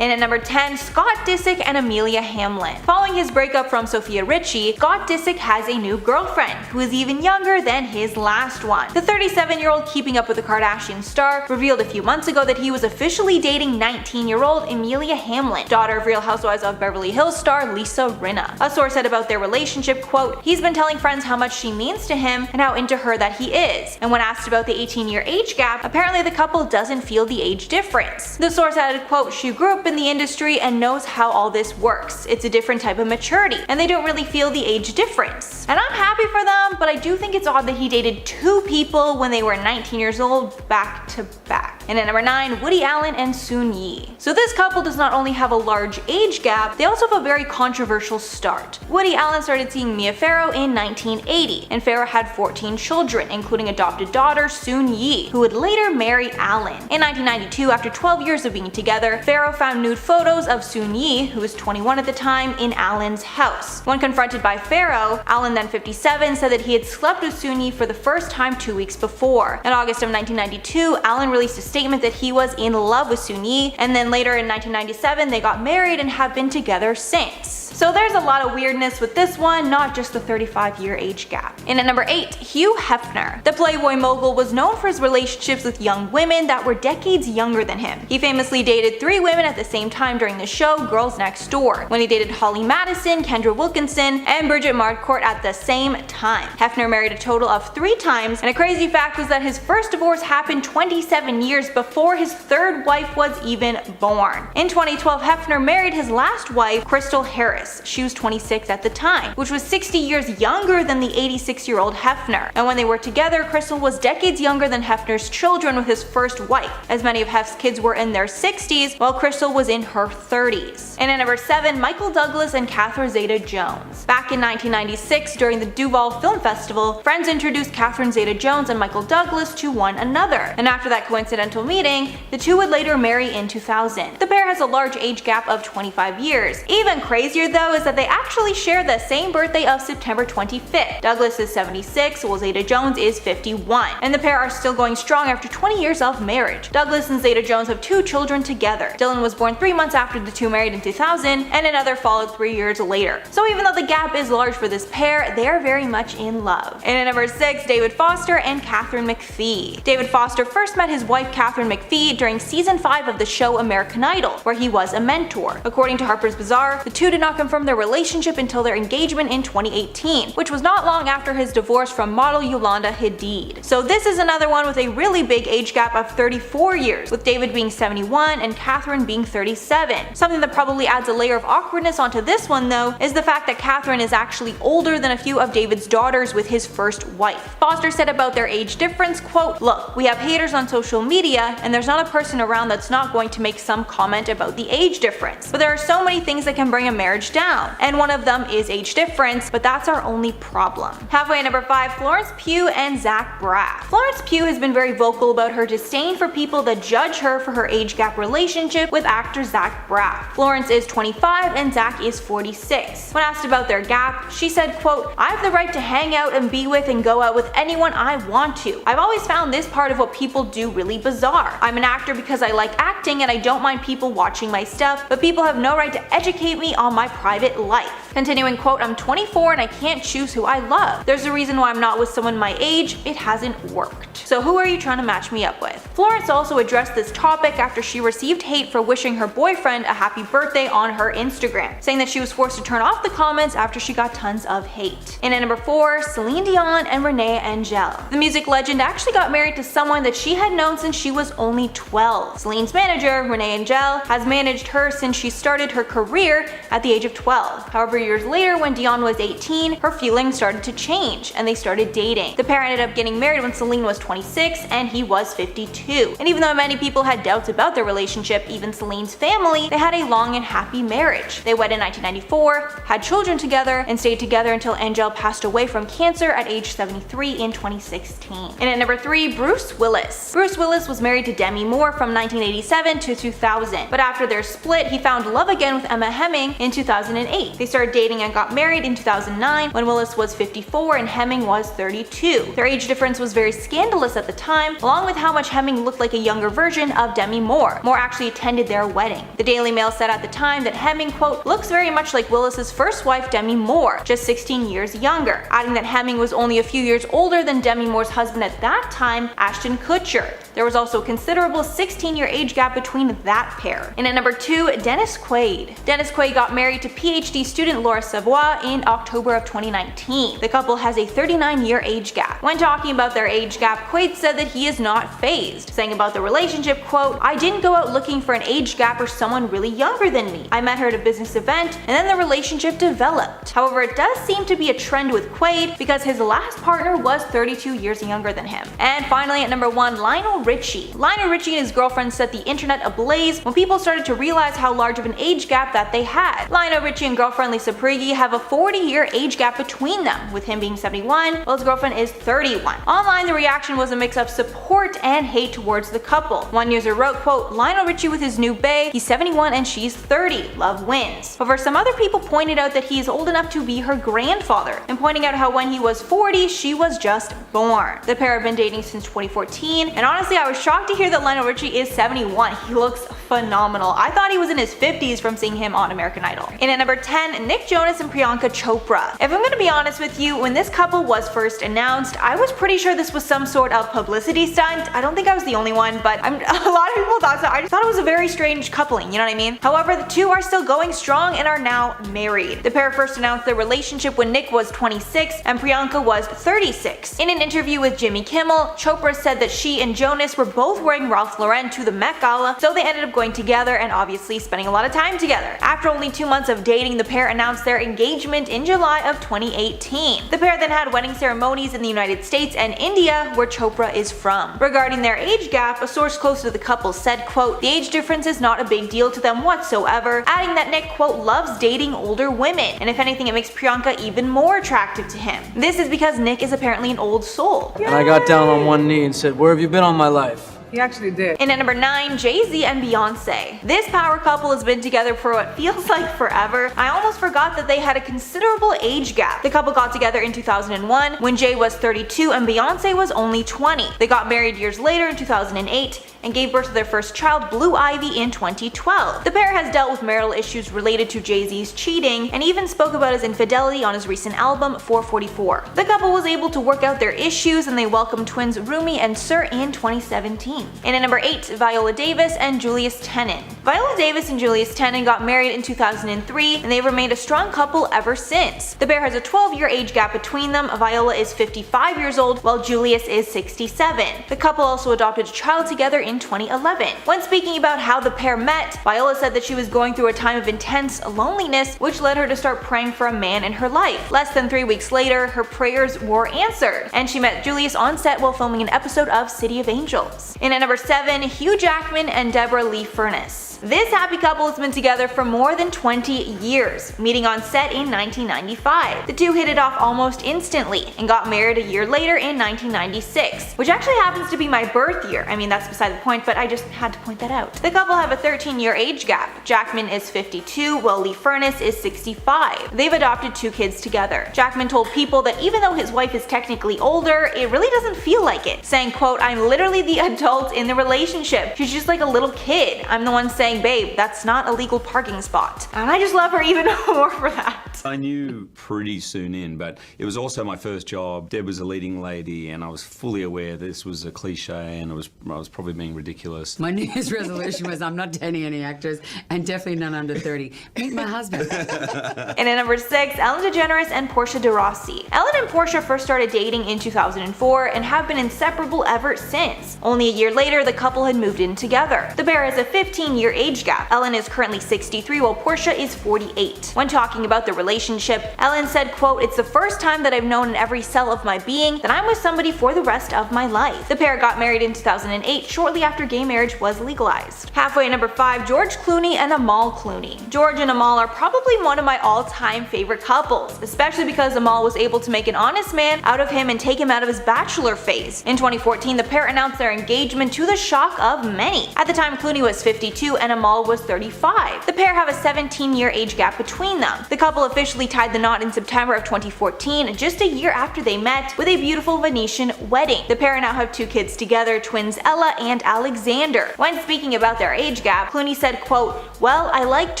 And at number 10, Scott Disick and Amelia Hamlin. Following his breakup from Sophia Richie, Scott Disick has a new girlfriend, who is even younger than his last one. The 37-year-old Keeping Up with the Kardashians star revealed a few months ago that he was officially dating 19-year-old Amelia Hamlin, daughter of Real Housewives of Beverly Hills star Lisa Rinna. A source said about their relationship, quote, "He's been telling friends how much she means to him and how into her that he is." And when asked about the 18-year age gap, apparently the couple doesn't feel the age difference. The source added, quote, "She grew up in the industry and knows how all this works. It's a different type of maturity, and they don't really feel the age difference." And I'm happy for them, but I do think it's odd that he dated two people when they were 19 years old back to back. And at number 9, Woody Allen and Soon Yi. So this couple does not only have a large age gap, they also have a very controversial start. Woody Allen started seeing Mia Farrow in 1980, and Farrow had 14 children, including adopted daughter Soon Yi, who would later marry Allen. In 1992, after 12 years of being together, Farrow found nude photos of Soon Yi, who was 21 at the time, in Allen's house. When confronted by Farrow, Allen, then 57, said that he had slept with Soon Yi for the first time 2 weeks before. In August of 1992, Allen released a statement that he was in love with Soon Yi, and then later in 1997 they got married and have been together since. So there's a lot of weirdness with this one, not just the 35-year age gap. And at number 8, Hugh Hefner. The Playboy mogul was known for his relationships with young women that were decades younger than him. He famously dated 3 women at the same time during the show Girls Next Door, when he dated Holly Madison, Kendra Wilkinson, and Bridget Marcourt at the same time. Hefner married a total of 3 times, and a crazy fact was that his first divorce happened 27 years before his 3rd wife was even born. In 2012, Hefner married his last wife, Crystal Harris. She was 26 at the time, which was 60 years younger than the 86-year-old Hefner. And when they were together, Crystal was decades younger than Hefner's children with his first wife, as many of Hef's kids were in their 60s, while Crystal was in her 30s. And at number 7, Michael Douglas and Catherine Zeta-Jones. Back in 1996, during the Duval Film Festival, friends introduced Catherine Zeta-Jones and Michael Douglas to one another, and after that coincidental meeting, the two would later marry in 2000. The pair has a large age gap of 25 years. Even crazier though is that they actually share the same birthday of September 25th. Douglas is 76, while Zeta-Jones is 51, and the pair are still going strong after 20 years of marriage. Douglas and Zeta-Jones have 2 children together. Dylan was born 3 months after the two married in 2000, and another followed 3 years later. So even though the gap is large for this pair, they are very much in love. And at number 6, David Foster and Katharine McPhee. David Foster first met his wife Katharine McPhee during season 5 of the show American Idol, where he was a mentor. According to Harper's Bazaar, the two did not confirm their relationship until their engagement in 2018, which was not long after his divorce from model Yolanda Hadid. So this is another one with a really big age gap of 34 years, with David being 71 and Katharine being 37. Something that probably adds a layer of awkwardness onto this one though is the fact that Katharine is actually older than a few of David's daughters with his first wife. Foster said about their age difference, quote, "Look, we have haters on social media and there's not a person around that's not going to make some comment about the age difference. But there are so many things that can bring a marriage down, and one of them is age difference, but that's our only problem." Halfway at number 5, Florence Pugh and Zach Braff. Florence Pugh has been very vocal about her disdain for people that judge her for her age gap relationship with actor Zach Braff. Florence is 25 and Zach is 46. When asked about their gap, she said, quote, "I have the right to hang out and be with and go out with anyone I want to. I've always found this part of what people do really bizarre. I'm an actor because I like acting and I don't mind people watching my stuff, but people have no right to educate me on my private life." Continuing, quote, "I'm 24 and I can't choose who I love. There's a reason why I'm not with someone my age. It hasn't worked. So who are you trying to match me up with?" Florence also addressed this topic after she received hate for wishing her boyfriend a happy birthday on her Instagram, saying that she was forced to turn off the comments after she got tons of hate. And at number 4, Celine Dion and Renee Angel. The music legend actually got married to someone that she had known since she was only 12. Celine's manager, Renee Angel, has managed her since she started her career at the age of 12. However, years later, when Dion was 18, her feelings started to change and they started dating. The pair ended up getting married when Celine was 26 and he was 52. And even though many people had doubts about their relationship, even Celine's family, they had a long and happy marriage. They wed in 1994, had children together, and stayed together until Angel passed away from cancer at age 73 in 2016. And at number 3, Bruce Willis. Bruce Willis was married to Demi Moore from 1987 to 2000. but after their split, he found love again with Emma Hemming in 2008. They started dating and got married in 2009 when Willis was 54 and Hemming was 32. Their age difference was very scandalous at the time, along with how much Hemming looked like a younger version of Demi Moore. Moore actually attended their wedding. The Daily Mail said at the time that Hemming, quote, looks very much like Willis's first wife Demi Moore, just 16 years younger, adding that Hemming was only a few years older than Demi Moore's husband at that time, Ashton Kutcher. There was also a considerable 16-year age gap between that pair. And at number 2, Dennis Quaid. Dennis Quaid got married to PhD student Laura Savoy in October of 2019. The couple has a 39-year age gap. When talking about their age gap, Quaid said that he is not fazed, saying about the relationship, quote, I didn't go out looking for an age gap or someone really younger than me. I met her at a business event and then the relationship developed. However, it does seem to be a trend with Quaid because his last partner was 32 years younger than him. And finally at number 1, Lionel Richie. Lionel Richie and his girlfriend set the internet ablaze when people started to realize how large of an age gap that they had. Lionel Richie and girlfriend Lisa Prigge have a 40-year age gap between them, with him being 71 while his girlfriend is 31. Online, the reaction was a mix of support and hate towards the couple. One user wrote, quote, Lionel Richie with his new bae, he's 71 and she's 30, love wins. However, some other people pointed out that he is old enough to be her grandfather, and pointing out how when he was 40, she was just born. The pair have been dating since 2014, and honestly I was shocked to hear that Lionel Richie is 71. He looks phenomenal. I thought he was in his 50s from seeing him on American Idol. And at number 10, Nick Jonas and Priyanka Chopra. If I'm gonna be honest with you, when this couple was first announced, I was pretty sure this was some sort of publicity stunt. I don't think I was the only one, but a lot of people thought so. I just thought it was a very strange coupling, you know what I mean? However, the two are still going strong and are now married. The pair first announced their relationship when Nick was 26 and Priyanka was 36. In an interview with Jimmy Kimmel, Chopra said that she and Jonas were both wearing Ralph Lauren to the Met Gala, so they ended up going together and obviously spending a lot of time together. After only 2 months of dating, the pair announced their engagement in July of 2018. The pair then had wedding ceremonies in the United States and India, where Chopra is from. Regarding their age gap, a source close to the couple said, quote, the age difference is not a big deal to them whatsoever, adding that Nick, quote, loves dating older women, and if anything it makes Priyanka even more attractive to him. This is because Nick is apparently an old soul. And I got down on one knee and said, where have you been all my life? He actually did. And at number 9, Jay-Z and Beyonce. This power couple has been together for what feels like forever. I almost forgot that they had a considerable age gap. The couple got together in 2001 when Jay was 32 and Beyonce was only 20. They got married years later in 2008 and gave birth to their first child, Blue Ivy, in 2012. The pair has dealt with marital issues related to Jay-Z's cheating and even spoke about his infidelity on his recent album, 444. The couple was able to work out their issues and they welcomed twins Rumi and Sir in 2017. And at number 8, Viola Davis and Julius Tenen. Viola Davis and Julius Tenen got married in 2003 and they've remained a strong couple ever since. The pair has a 12-year age gap between them. Viola is 55 years old while Julius is 67. The couple also adopted a child together in 2011. When speaking about how the pair met, Viola said that she was going through a time of intense loneliness, which led her to start praying for a man in her life. Less than 3 weeks later, her prayers were answered, and she met Julius on set while filming an episode of City of Angels. And at number 7, Hugh Jackman and Deborah Lee Furness. This happy couple has been together for more than 20 years, meeting on set in 1995. The two hit it off almost instantly and got married a year later in 1996, which actually happens to be my birth year. I mean, that's beside the point, but I just had to point that out. The couple have a 13-year age gap. Jackman is 52 while Lee Furness is 65. They've adopted 2 kids together. Jackman told People that even though his wife is technically older, it really doesn't feel like it, saying, quote, I'm literally the adult in the relationship. She's just like a little kid. I'm the one saying, babe, that's not a legal parking spot. And I just love her even more for that. I knew pretty soon in, but it was also my first job. Deb was a leading lady and I was fully aware this was a cliche and I was probably being ridiculous. My New Year's resolution was I'm not dating any actors and definitely none under 30. Meet my husband. And at number 6, Ellen DeGeneres and Portia de Rossi. Ellen and Portia first started dating in 2004 and have been inseparable ever since. Only a year later, the couple had moved in together. The pair has a 15-year age gap. Ellen is currently 63 while Portia is 48. When talking about the relationship, Ellen said, quote, it's the first time that I've known in every cell of my being that I'm with somebody for the rest of my life. The pair got married in 2008, shortly after gay marriage was legalized. Halfway at number 5, George Clooney and Amal Clooney. George and Amal are probably one of my all-time favorite couples, especially because Amal was able to make an honest man out of him and take him out of his bachelor phase. In 2014, the pair announced their engagement to the shock of many. At the time, Clooney was 52 and and Amal was 35. The pair have a 17-year age gap between them. The couple officially tied the knot in September of 2014, just a year after they met, with a beautiful Venetian wedding. The pair now have 2 kids together, twins Ella and Alexander. When speaking about their age gap, Clooney said, quote, "Well, I liked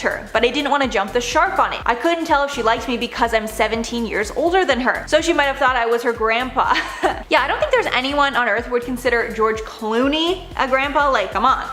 her, but I didn't want to jump the shark on it. I couldn't tell if she liked me because I'm 17 years older than her, so she might have thought I was her grandpa." Yeah, I don't think there's anyone on earth who would consider George Clooney a grandpa, like, come on.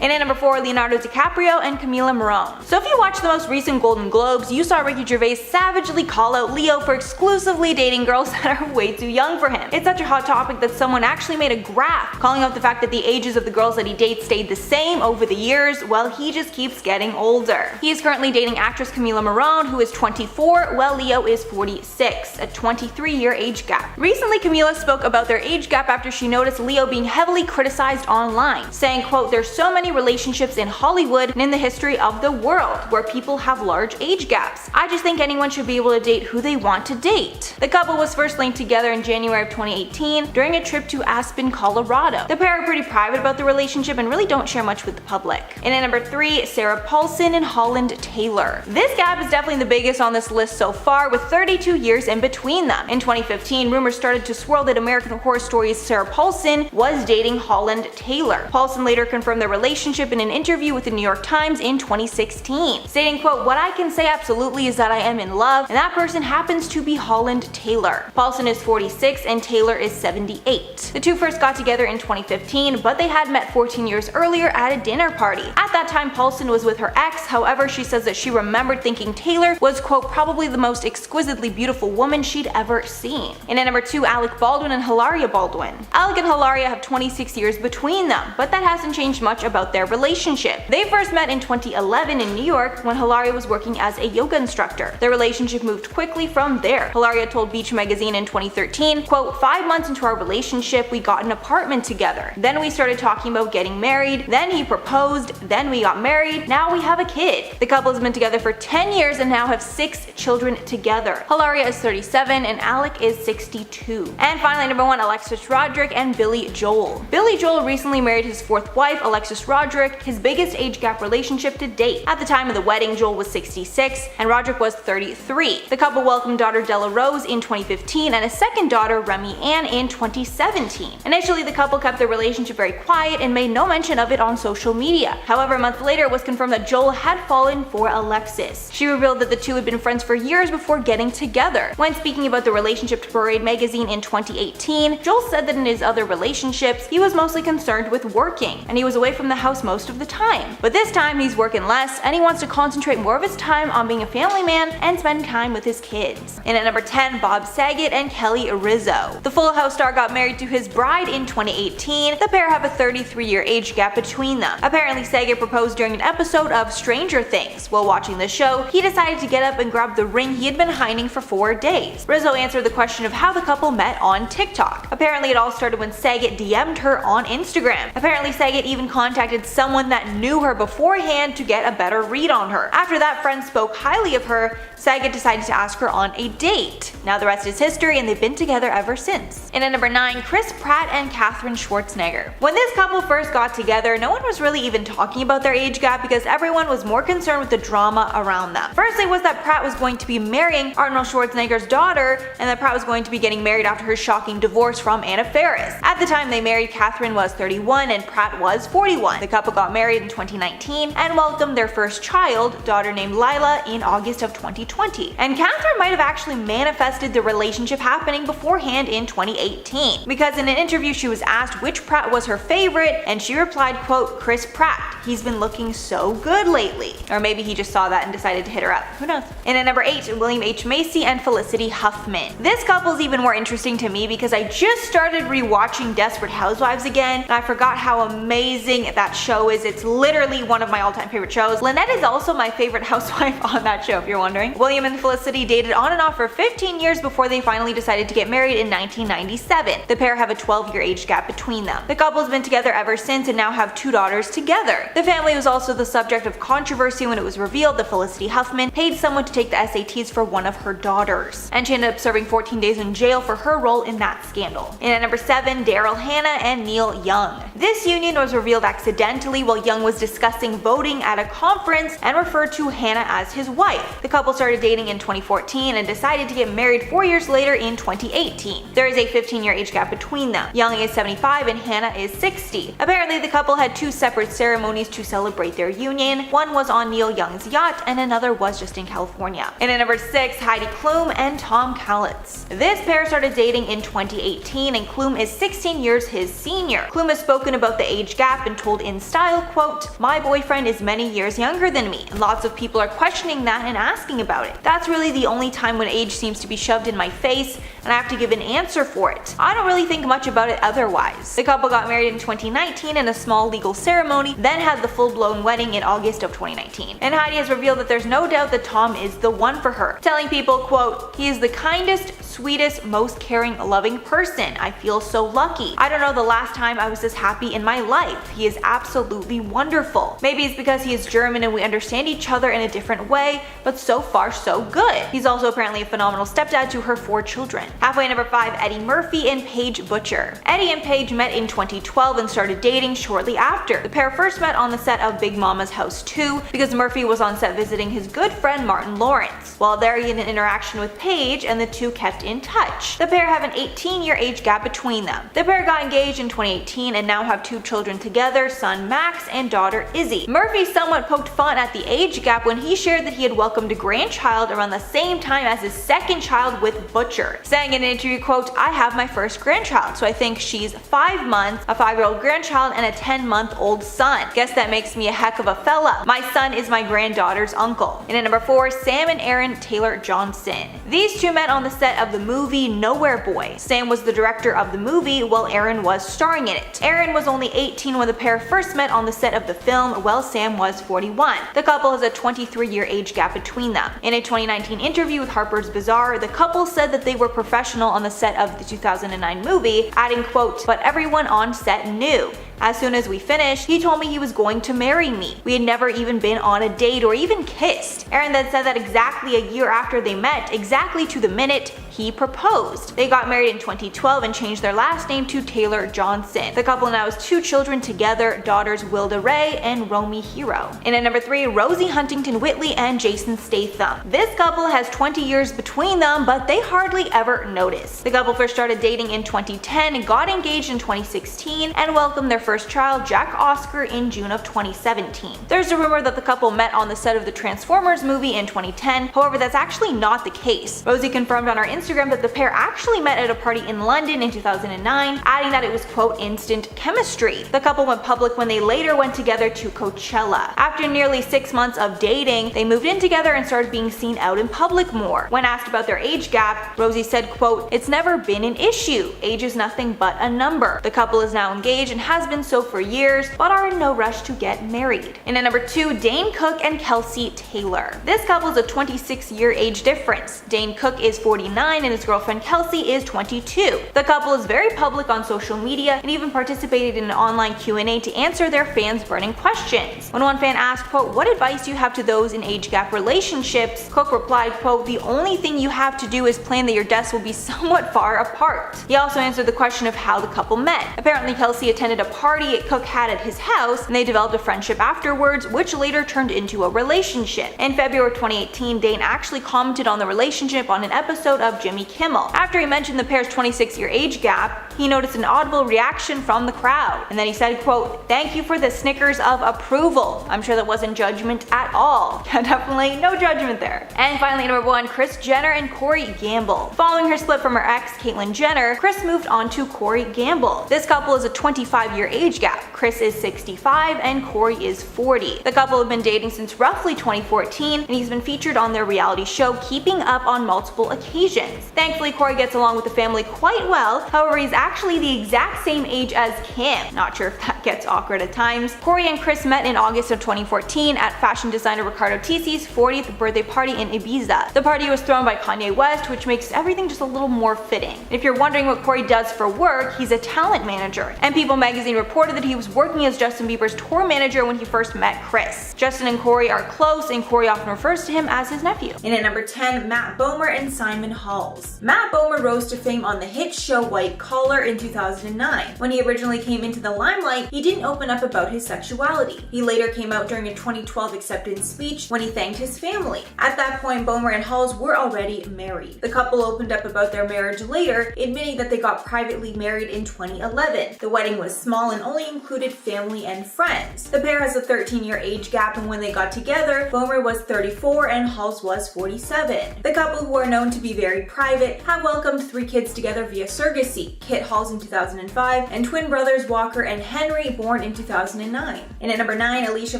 And at number 4, Leonardo DiCaprio and Camila Morrone. So if you watched the most recent Golden Globes, you saw Ricky Gervais savagely call out Leo for exclusively dating girls that are way too young for him. It's such a hot topic that someone actually made a graph calling out the fact that the ages of the girls that he dates stayed the same over the years, while he just keeps getting older. He is currently dating actress Camila Morrone, who is 24, while Leo is 46, a 23-year age gap. Recently, Camila spoke about their age gap after she noticed Leo being heavily criticized online, saying, quote, "There's so many relationships in Hollywood and in the history of the world where people have large age gaps. I just think anyone should be able to date who they want to date." The couple was first linked together in January of 2018 during a trip to Aspen, Colorado. The pair are pretty private about the relationship and really don't share much with the public. And at number 3, Sarah Paulson and Holland Taylor. This gap is definitely the biggest on this list so far, with 32 years in between them. In 2015, rumors started to swirl that American Horror Story's Sarah Paulson was dating Holland Taylor. Paulson later confirmed their relationship in an interview with the New York Times in 2016, stating, quote, "What I can say absolutely is that I am in love, and that person happens to be Holland Taylor." Paulson is 46 and Taylor is 78. The two first got together in 2015, but they had met 14 years earlier at a dinner party. At that time, Paulson was with her ex. However, she says that she remembered thinking Taylor was, quote, "probably the most exquisitely beautiful woman she'd ever seen." And at number 2, Alec Baldwin and Hilaria Baldwin. Alec and Hilaria have 26 years between them, but that hasn't changed much about their relationship. They first met in 2011 in New York when Hilaria was working as a yoga instructor. Their relationship moved quickly from there. Hilaria told Beach magazine in 2013, quote, "5 months into our relationship, we got an apartment together. Then we started talking about getting married. Then he proposed. Then we got married. Now we have a kid." The couple has been together for 10 years and now have 6 children together. Hilaria is 37 and Alec is 62. And finally, number 1, Alexis Roderick and Billy Joel. Billy Joel recently married his 4th wife, Alexis Roderick, his biggest age gap relationship to date. At the time of the wedding, Joel was 66 and Roderick was 33. The couple welcomed daughter Della Rose in 2015 and a second daughter, Remy Ann, in 2017. Initially, the couple kept their relationship very quiet and made no mention of it on social media. However, a month later, it was confirmed that Joel had fallen for Alexis. She revealed that the two had been friends for years before getting together. When speaking about the relationship to Parade magazine in 2018, Joel said that in his other relationships, he was mostly concerned with working, and he was away from the house most of the time. But this time, he's working less, and he wants to concentrate more of his time on being a family man and spend time with his kids. And at number 10, Bob Saget and Kelly Rizzo. The Full House star got married to his bride in 2018. The pair have a 33-year age gap between them. Apparently, Saget proposed during an episode of Stranger Things. While watching the show, he decided to get up and grab the ring he had been hiding for 4 days. Rizzo answered the question of how the couple met on TikTok. Apparently, it all started when Saget DM'd her on Instagram. Apparently, Saget even contacted someone that knew her beforehand to get a better read on her. After that friend spoke highly of her, Saget decided to ask her on a date. Now the rest is history, and they've been together ever since. And at number 9, Chris Pratt and Katherine Schwarzenegger. When this couple first got together, no one was really even talking about their age gap because everyone was more concerned with the drama around them. First, it was that Pratt was going to be marrying Arnold Schwarzenegger's daughter, and that Pratt was going to be getting married after her shocking divorce from Anna Faris. At the time they married, Katherine was 31 and Pratt was 41. The couple got married in 2019 and welcomed their first child, daughter named Lila, in August of 2020. And Katherine might have actually manifested the relationship happening beforehand in 2018, because in an interview she was asked which Pratt was her favorite, and she replied, quote, "Chris Pratt. He's been looking so good lately." Or maybe he just saw that and decided to hit her up. Who knows? And at number 8, William H. Macy and Felicity Huffman. This couple's even more interesting to me because I just started rewatching Desperate Housewives again, and I forgot how amazing that show is. It's literally one of my all-time favorite shows. Lynette is also my favorite housewife on that show, if you're wondering. William and Felicity dated on and off for 15 years before they finally decided to get married in 1997. The pair have a 12-year age gap between them. The couple's been together ever since and now have 2 daughters together. The family was also the subject of controversy when it was revealed that Felicity Huffman paid someone to take the SATs for one of her daughters, and she ended up serving 14 days in jail for her role in that scandal. And at number 7, Daryl Hannah and Neil Young. This union was revealed accidentally accidentally while Young was discussing voting at a conference and referred to Hannah as his wife. The couple started dating in 2014 and decided to get married 4 years later in 2018. There is a 15-year age gap between them. Young is 75 and Hannah is 60. Apparently, the couple had 2 separate ceremonies to celebrate their union. One was on Neil Young's yacht and another was just in California. And at number 6, Heidi Klum and Tom Cowlitz. This pair started dating in 2018 and Klum is 16 years his senior. Klum has spoken about the age gap and told In Style, quote, "My boyfriend is many years younger than me, and lots of people are questioning that and asking about it. That's really the only time when age seems to be shoved in my face and I have to give an answer for it. I don't really think much about it otherwise." The couple got married in 2019 in a small legal ceremony, then had the full-blown wedding in August of 2019. And Heidi has revealed that there's no doubt that Tom is the one for her, telling people, quote, "He is the kindest, sweetest, most caring, loving person. I feel so lucky. I don't know the last time I was this happy in my life. He is absolutely wonderful. Maybe it's because he is German and we understand each other in a different way, but so far so good." He's also apparently a phenomenal stepdad to her 4 children. Halfway, number 5, Eddie Murphy and Paige Butcher. Eddie and Paige met in 2012 and started dating shortly after. The pair first met on the set of Big Mama's House 2 because Murphy was on set visiting his good friend Martin Lawrence. While there, he had an interaction with Paige and the two kept in touch. The pair have an 18-year age gap between them. The pair got engaged in 2018 and now have 2 children together, son Max and daughter Izzy. Murphy somewhat poked fun at the age gap when he shared that he had welcomed a grandchild around the same time as his second child with Butcher, saying in an interview, quote, "I have my first grandchild, so I think she's 5 months, a 5-year-old grandchild, and a 10-month-old son. Guess that makes me a heck of a fella. My son is my granddaughter's uncle." And at number 4, Sam and Aaron Taylor Johnson. These two met on the set of the movie Nowhere Boy. Sam was the director of the movie while Aaron was starring in it. Aaron was only 18 when the pair first met on the set of the film, while Sam was 41. The couple has a 23-year age gap between them. In a 2019 interview with Harper's Bazaar, the couple said that they were professional on the set of the 2009 movie, adding, quote, "But everyone on set knew. As soon as we finished, he told me he was going to marry me. We had never even been on a date or even kissed." Aaron then said that exactly a year after they met, exactly to the minute, he proposed. They got married in 2012 and changed their last name to Taylor Johnson. The couple now has 2 children together, daughters Wilda Ray and Romy Hero. And at number 3, Rosie Huntington Whitley and Jason Statham. This couple has 20 years between them, but they hardly ever notice. The couple first started dating in 2010, got engaged in 2016, and welcomed their first child, Jack Oscar, in June of 2017. There's a rumor that the couple met on the set of the Transformers movie in 2010, however that's actually not the case. Rosie confirmed on her Instagram that the pair actually met at a party in London in 2009, adding that it was, quote, "instant chemistry." The couple went public when they later went together to Coachella. After nearly 6 months of dating, they moved in together and started being seen out in public more. When asked about their age gap, Rosie said, quote, "It's never been an issue. Age is nothing but a number." The couple is now engaged and has been so for years, but are in no rush to get married. And at number 2, Dane Cook and Kelsey Taylor. This couple is a 26-year age difference. Dane Cook is 49 and his girlfriend Kelsey is 22. The couple is very public on social media and even participated in an online Q&A to answer their fans' burning questions. When one fan asked, quote, "What advice do you have to those in age gap relationships?" Cook replied, quote, "The only thing you have to do is plan that your deaths will be somewhat far apart." He also answered the question of how the couple met. Apparently Kelsey attended a party Cook had at his house, and they developed a friendship afterwards, which later turned into a relationship. In February 2018, Dane actually commented on the relationship on an episode of Jimmy Kimmel. After he mentioned the pair's 26-year age gap, he noticed an audible reaction from the crowd, and then he said, quote, "Thank you for the snickers of approval." I'm sure that wasn't judgment at all. Yeah, definitely no judgment there. And finally, number 1, Kris Jenner and Corey Gamble. Following her split from her ex, Caitlyn Jenner, Kris moved on to Corey Gamble. This couple is a 25-year age gap. Kris is 65 and Corey is 40. The couple have been dating since roughly 2014, and he's been featured on their reality show Keeping Up on multiple occasions. Thankfully, Corey gets along with the family quite well, however he's actually the exact same age as Kim. Not sure if that gets awkward at times. Corey and Kris met in August of 2014 at fashion designer Riccardo Tisi's 40th birthday party in Ibiza. The party was thrown by Kanye West, which makes everything just a little more fitting. If you're wondering what Corey does for work, he's a talent manager, and People magazine reported that he was working as Justin Bieber's tour manager when he first met Kris. Justin and Corey are close, and Corey often refers to him as his nephew. And at number 10, Matt Bomer and Simon Halls. Matt Bomer rose to fame on the hit show White Collar Bachelor in 2009. When he originally came into the limelight, he didn't open up about his sexuality. He later came out during a 2012 acceptance speech when he thanked his family. At that point, Bomer and Halls were already married. The couple opened up about their marriage later, admitting that they got privately married in 2011. The wedding was small and only included family and friends. The pair has a 13-year age gap, and when they got together, Bomer was 34 and Halls was 47. The couple, who are known to be very private, have welcomed 3 kids together via surrogacy: Kit Halls in 2005 and twin brothers Walker and Henry, born in 2009. And at number 9, Alicia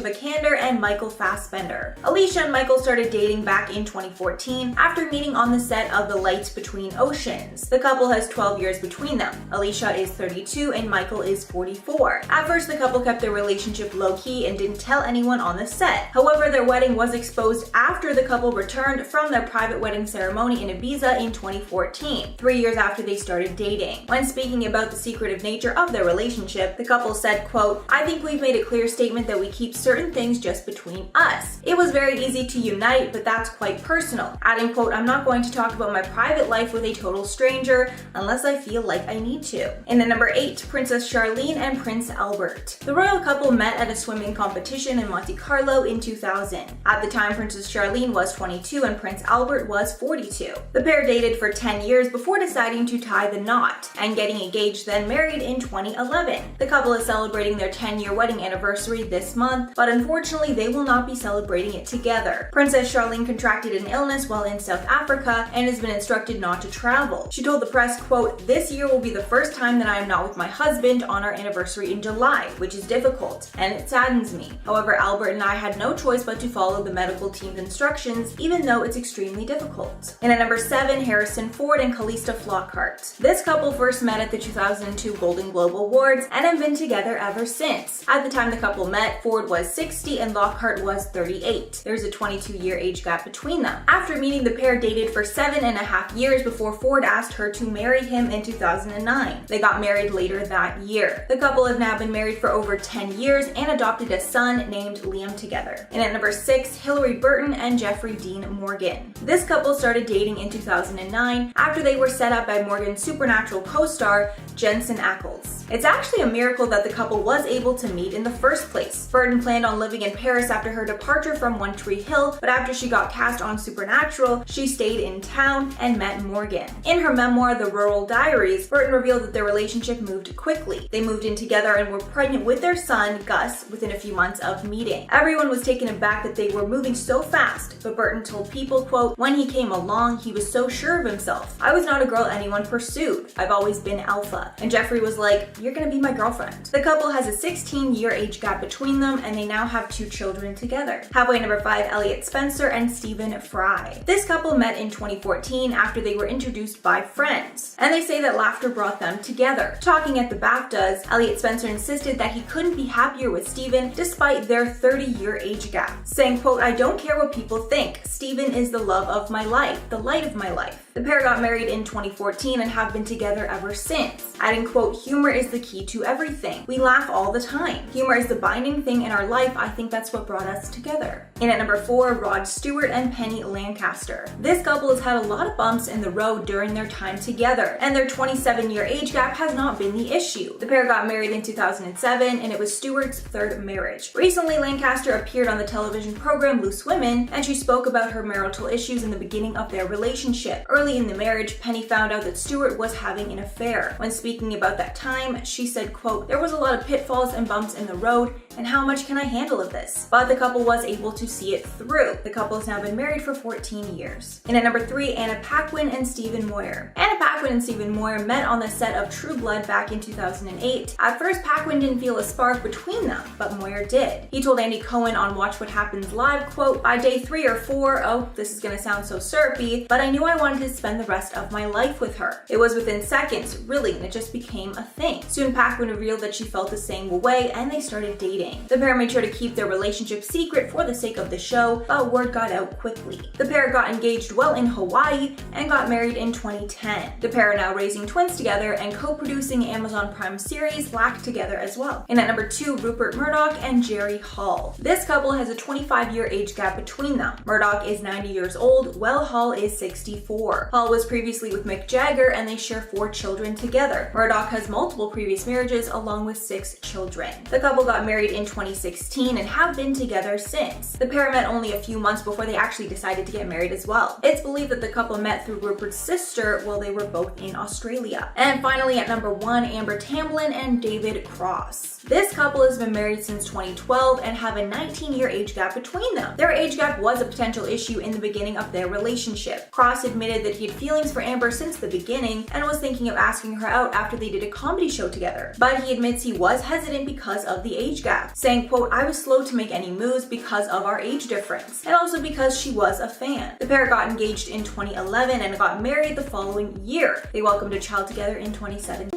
Vikander and Michael Fassbender. Alicia and Michael started dating back in 2014 after meeting on the set of The Lights Between Oceans. The couple has 12 years between them. Alicia is 32 and Michael is 44. At first, the couple kept their relationship low-key and didn't tell anyone on the set. However, their wedding was exposed after the couple returned from their private wedding ceremony in Ibiza in 2014, 3 years after they started dating. When speaking about the secretive nature of their relationship, the couple said, quote, "I think we've made a clear statement that we keep certain things just between us. It was very easy to unite, but that's quite personal." Adding, quote, "I'm not going to talk about my private life with a total stranger unless I feel like I need to." And at number 8, Princess Charlene and Prince Albert. The royal couple met at a swimming competition in Monte Carlo in 2000. At the time, Princess Charlene was 22 and Prince Albert was 42. The pair dated for 10 years before deciding to tie the knot and getting engaged, then married in 2011. The couple is celebrating their 10-year wedding anniversary this month, but unfortunately they will not be celebrating it together. Princess Charlene contracted an illness while in South Africa and has been instructed not to travel. She told the press, quote, "This year will be the first time that I am not with my husband on our anniversary in July, which is difficult, and it saddens me. However, Albert and I had no choice but to follow the medical team's instructions, even though it's extremely difficult." And at number 7, Harrison Ford and Calista Flockhart. This couple first met at the 2002 Golden Globe Awards and have been together ever since. At the time the couple met, Ford was 60 and Lockhart was 38. There's a 22-year age gap between them. After meeting, the pair dated for 7.5 years before Ford asked her to marry him in 2009. They got married later that year. The couple have now been married for over 10 years and adopted a son named Liam together. And at number 6, Hillary Burton and Jeffrey Dean Morgan. This couple started dating in 2009 after they were set up by Morgan's Supernatural co-star Jensen Ackles. It's actually a miracle that the couple was able to meet in the first place. Burton planned on living in Paris after her departure from One Tree Hill, but after she got cast on Supernatural, she stayed in town and met Morgan. In her memoir, The Rural Diaries, Burton revealed that their relationship moved quickly. They moved in together and were pregnant with their son, Gus, within a few months of meeting. Everyone was taken aback that they were moving so fast, but Burton told People, quote, "When he came along, he was so sure of himself. I was not a girl anyone pursued. I've always been alpha." And Jeffrey was like, "You're gonna be my girlfriend." The couple has a 16-year age gap between them, and they now have 2 children together. Halfway, number 5, Elliot Spencer and Stephen Fry. This couple met in 2014 after they were introduced by friends, and they say that laughter brought them together. Talking at the BAFTAs, Elliot Spencer insisted that he couldn't be happier with Stephen despite their 30-year age gap, saying, quote, "I don't care what people think. Stephen is the love of my life, the light of my life." The pair got married in 2014 and have been together ever since, adding, quote, "Humor is the key to everything. We laugh all the time. Humor is the binding thing in our life. I think that's what brought us together." And at number 4, Rod Stewart and Penny Lancaster. This couple has had a lot of bumps in the road during their time together, and their 27-year age gap has not been the issue. The pair got married in 2007, and it was Stewart's 3rd marriage. Recently, Lancaster appeared on the television program Loose Women, and she spoke about her marital issues in the beginning of their relationship. Early in the marriage, Penny found out that Stewart was having an affair. When speaking about that time, she said, quote, "There was a lot of pitfalls and bumps in the road, and how much can I handle of this?" But the couple was able to see it through. The couple has now been married for 14 years. And at number 3, Anna Paquin and Stephen Moyer. Anna Paquin and Stephen Moyer met on the set of True Blood back in 2008. At first, Paquin didn't feel a spark between them, but Moyer did. He told Andy Cohen on Watch What Happens Live, quote, "By day 3 or 4, oh, this is gonna sound so syrupy, but I knew I wanted to spend the rest of my life with her. It was within seconds, really, and it just became a thing." Soon Paquin revealed that she felt the same way, and they started dating. intriguing. The pair made sure to keep their relationship secret for the sake of the show, but word got out quickly. The pair got engaged while in Hawaii and got married in 2010. The pair are now raising twins together and co-producing Amazon Prime series Black together as well. And at number 2, Rupert Murdoch and Jerry Hall. This couple has a 25-year age gap between them. Murdoch is 90 years old, while Hall is 64. Hall was previously with Mick Jagger and they share 4 children together. Murdoch has multiple previous marriages along with 6 children. The couple got married in 2016 and have been together since. The pair met only a few months before they actually decided to get married as well. It's believed that the couple met through Rupert's sister while they were both in Australia. And finally at number 1, Amber Tamblyn and David Cross. This couple has been married since 2012 and have a 19-year age gap between them. Their age gap was a potential issue in the beginning of their relationship. Cross admitted that he had feelings for Amber since the beginning and was thinking of asking her out after they did a comedy show together. But he admits he was hesitant because of the age gap, saying, quote, "I was slow to make any moves because of our age difference, and also because she was a fan." The pair got engaged in 2011 and got married the following year. They welcomed a child together in 2017.